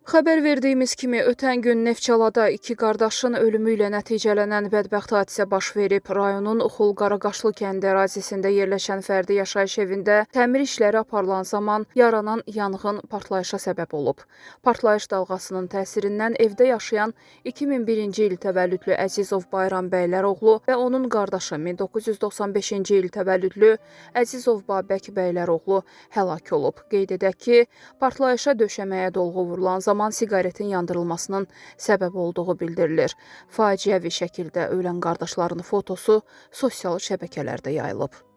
Xəbər verdiyimiz kimi, ötən gün Neftçalada iki qardaşın ölümü ilə nəticələnən bədbəxt hadisə baş verib. Rayonun Xul-Qaraqaşlı kəndi ərazisində yerləşən fərdi yaşayış evində təmir işləri aparılan zaman yaranan yanğın partlayışa səbəb olub. Partlayış dalğasının təsirindən evdə yaşayan 2001-ci il təvəllüdlü Əzizov Bayram Bəyləroğlu və onun qardaşı 1995-ci il təvəllüdlü Əzizov Babək Bəyləroğlu həlak olub. Qeyd edək ki, partlayışa döşəməyə dolğu vurulan zaman siqaretin yandırılmasının səbəb olduğu bildirilir. Faciəvi şəkildə ölən qardaşların fotosu sosial şəbəkələrdə yayılıb.